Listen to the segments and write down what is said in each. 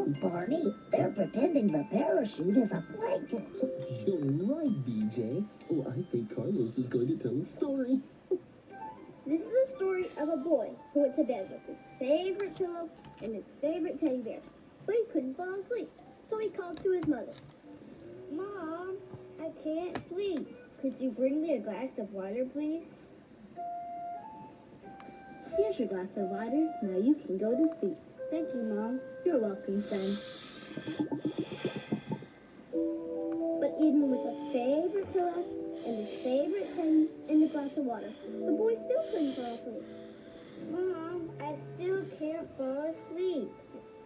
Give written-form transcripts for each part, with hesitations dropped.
Look, Barney, they're pretending the parachute is a blanket. You're right, BJ. Oh, I think Carlos is going to tell a story. This is a story of a boy who went to bed with his favorite pillow and his favorite teddy bear, but he couldn't fall asleep, so he called to his mother. Mom, I can't sleep. Could you bring me a glass of water, please? Here's your glass of water. Now you can go to sleep. Thank you, Mom. You're welcome, son. But even with a favorite pillow and his favorite pen and a glass of water, the boy still couldn't fall asleep. Mom, I still can't fall asleep.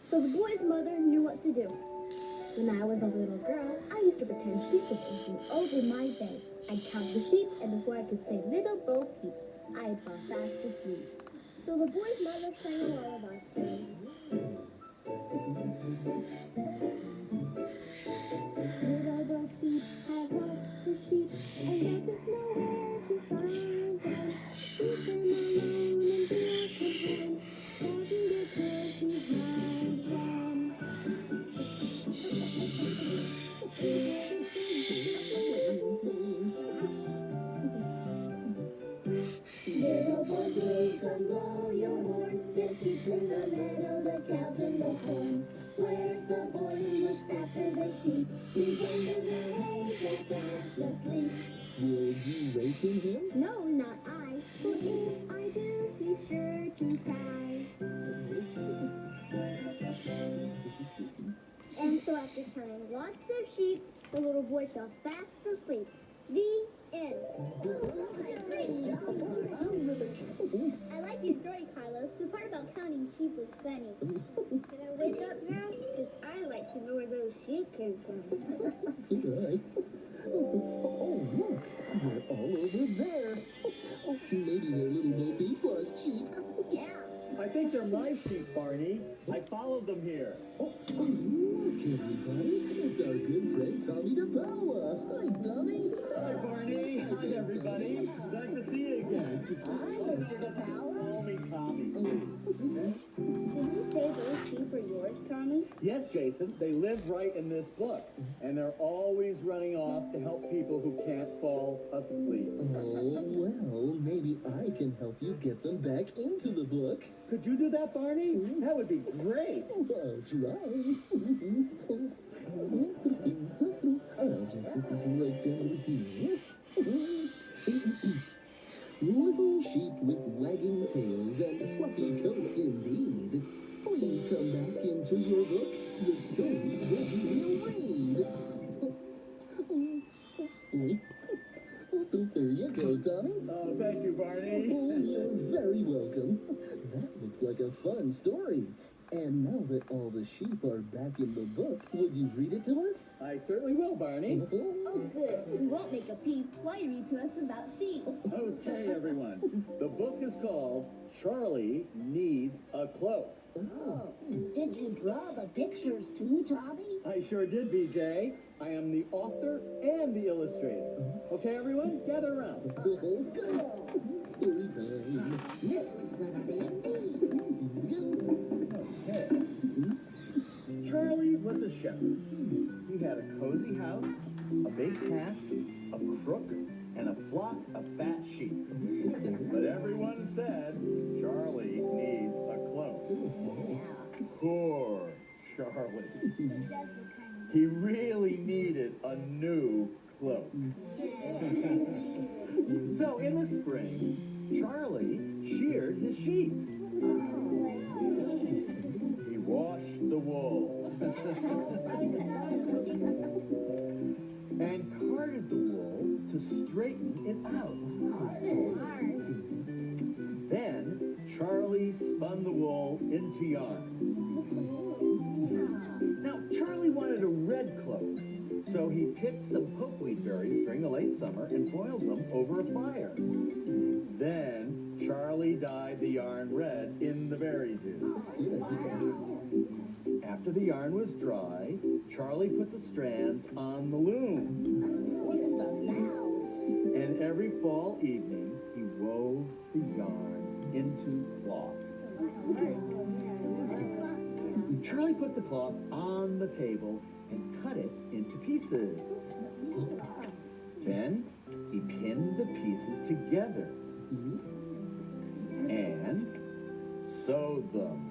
So the boy's mother knew what to do. When I was a little girl, I used to pretend sheep were taking over my bed. I'd count the sheep, and before I could say little Bo Peep, I'd fall fast asleep. So the boy's mother sang a lullaby to me. Little Bo Peep has lost her sheep and doesn't know where to find them. She's been alone and feels confined, dragging the curls behind them. Little Bo Peep, come blow your horn. The sheep's in the meadow, the cows in the corn. Where's the boy who looks after the sheep? He's under the hay, so fast asleep. Will you waken him? No, not I. For if I do, he's sure to cry. And so after counting lots of sheep, the little boy fell fast asleep. The end. I like your story, Carlos. The part about counting sheep was funny. Can I wake up now? Because I like to know where those sheep came from. That's right. Oh, look. They're all over there. Oh, maybe they're little Bo Peep's lost sheep. Yeah. I think they're my sheep, Barney. I followed them here. Oh, look, everybody. It's our good friend Tommy DePaula. Hi, Tommy. Hi, Barney. Hi, everybody. Glad to see you again. Hi, Mr. DePaula. Call me Tommy, please. Did you say those sheep are yours, Tommy? Yes, Jason. They live right in this book, and they're always running off to help people who can't fall asleep. Oh, well, maybe I can help you get them back into the book. Could you do that, Barney? That would be great. I'll try. I'll just set this right down here. Little sheep with wagging tails and fluffy coats indeed. Please come back into your book. The story that you will read. There you go, Tommy. Oh, thank you, Barney. Oh, you're very welcome. That looks like a fun story. And now that all the sheep are back in the book, will you read it to us? I certainly will, Barney. Oh, good. We won't make a peep while you read to us about sheep. Okay, everyone. The book is called Charlie Needs a Cloak. Oh, did you draw the pictures too, Tommy? I sure did, BJ. I am the author and the illustrator. Okay, everyone, gather around. Oh, good. Story time. This is gonna be a neat. Okay. Charlie was a shepherd. He had a cozy house, a big cat, a crook, and a flock of fat sheep. But everyone said Charlie needs a cloak. Poor Charlie. He really needed a new cloak. So in the spring, Charlie sheared his sheep. He washed the wool and carded the wool to straighten it out. Then Charlie spun the wool into yarn. Now, Charlie wanted a red cloak, so he picked some pokeweed berries during the late summer and boiled them over a fire. Then Charlie dyed the yarn red in the berry juice. After the yarn was dry, Charlie put the strands on the loom. Look at the mouse. And every fall evening, he wove the yarn into cloth. Charlie put the cloth on the table and cut it into pieces. Then he pinned the pieces together and sewed them.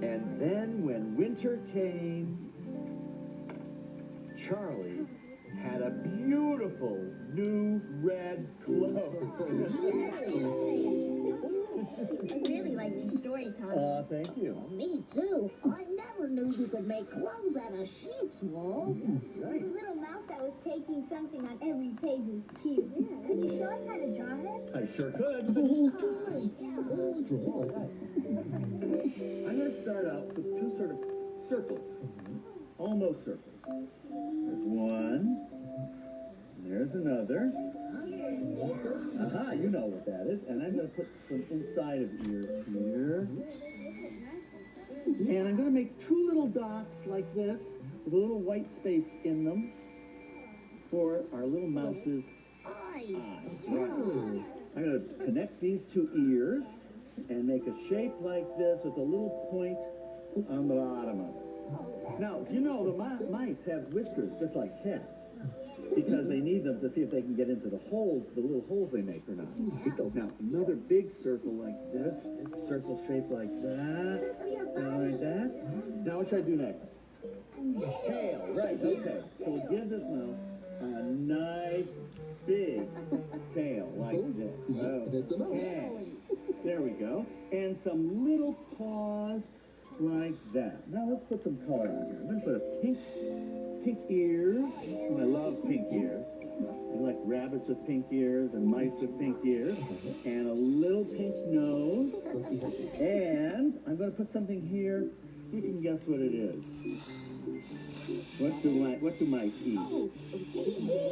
And then when winter came, Charlie had a beautiful new red cloak. I really like your story, Tommy. Thank you. Me too. I never knew you could make clothes out of sheep's wool. Right. The little mouse that was taking something on every page was cute. Yeah. Could you show us how to draw it? I sure could. I'm going to start out with two sort of circles. Almost circles. There's one. There's another. Aha, you know what that is. And I'm going to put some inside of ears here. And I'm going to make two little dots like this with a little white space in them for our little mouse's eyes. Right. I'm going to connect these two ears and make a shape like this with a little point on the bottom of it. Now, you know the mice have whiskers just like cats because they need them to see if they can get into the holes, the little holes they make or not. Now, another big circle like this, big circle shape like that, like that. Now, what should I do next? Tail, right, okay. So we'll give this mouse a nice big tail like this. That's a mouse. Okay. There we go. And some little paws like that. Now let's put some color on here. I'm going to put a pink ears. Oh, I love pink ears. I like rabbits with pink ears and mice with pink ears. And a little pink nose. And I'm going to put something here. See if you can guess what it is. What do mice eat?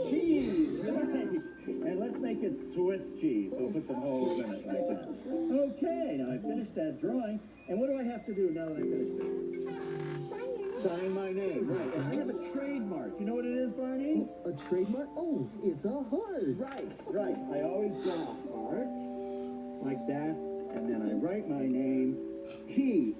Cheese, right. And let's make it Swiss cheese. So we'll put some holes in it like that. Okay, now I finished that drawing. And what do I have to do now that I finished it? Sign my name, right. And I have a trademark. You know what it is, Barney? A trademark? Oh, it's a heart. Right. I always draw a heart like that. And then I write my name, Tomie,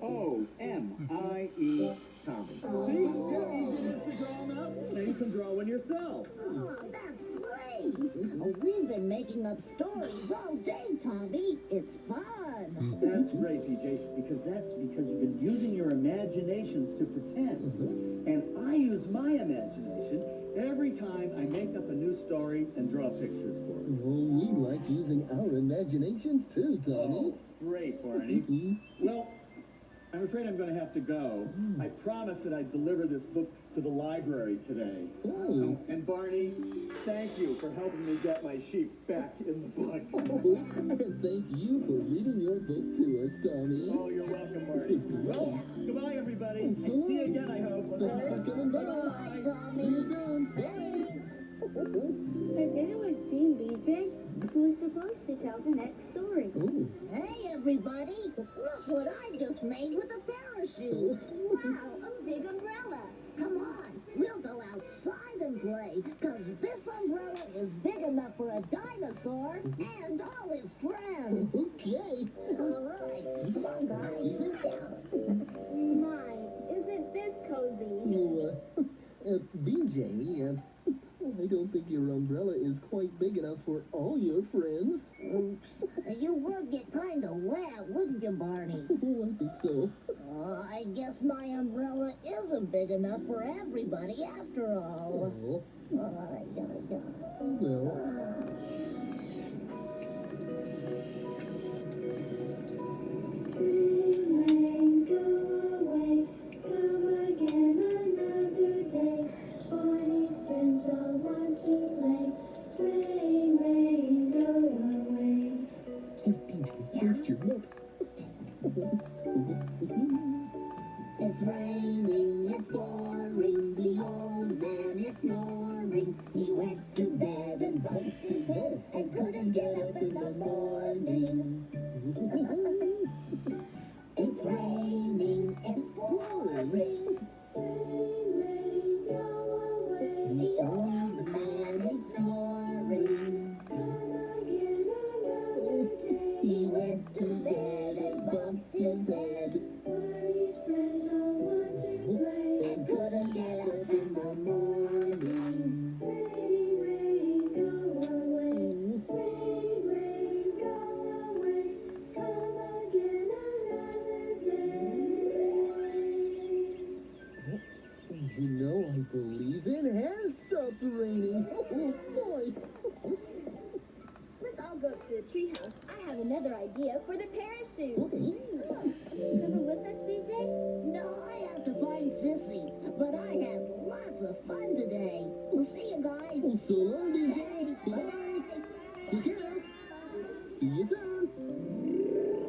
Tommy. See? How easy it is to draw a mouse? Now you can draw one yourself. Oh, that's great. Oh, we've been making up stories all day, Tommy. It's fun. That's great, PJ, because you've been using your imaginations to pretend. And I use my imagination every time I make up a new story and draw pictures for it. Well, we like using our imaginations too, Tommy. Oh, great, Barney. Well, I'm afraid I'm going to have to go. I promised that I'd deliver this book to the library today. Oh. And Barney, thank you for helping me get my sheep back in the book. And thank you for reading your book to us, Tommy. Oh, you're welcome, Barney. Well, goodbye, everybody. So See you again, I hope. Thanks for coming by. Bye, Tommy. See you soon. Thanks. Has anyone seen BJ? Who's supposed to tell the next story? Oh. Hey, everybody. Look what I just made with a parachute. Wow, a big umbrella. Come on, we'll go outside and play, because this umbrella is big enough for a dinosaur and all his friends. Okay. All right, come on, guys, sit down. My, isn't this cozy? Oh, BJ, I don't think your umbrella is quite big enough for all your friends. Oops, you would get kind of wet, wouldn't you, Barney? Oh, I think so. I guess my umbrella isn't big enough for everybody after all. Oh, well. Rain, go away, come again another day. Barney's friends all want to play. Rain, go away. Hey, BJ, where's your milk? It's raining, it's pouring, the old man is snoring. He went to bed and bumped his head and couldn't get up in the morning. It's raining, it's pouring. Rain, go away. The old man is snoring. Come again another day. He went to bed and bumped his head stopped raining. Oh, boy. Let's all go up to the treehouse. I have another idea for the parachute. Okay. Coming with us, BJ? No, I have to find Sissy, but I had lots of fun today. We'll see you guys. Well, so long, BJ. Bye. Bye-bye. Take care now. See you soon.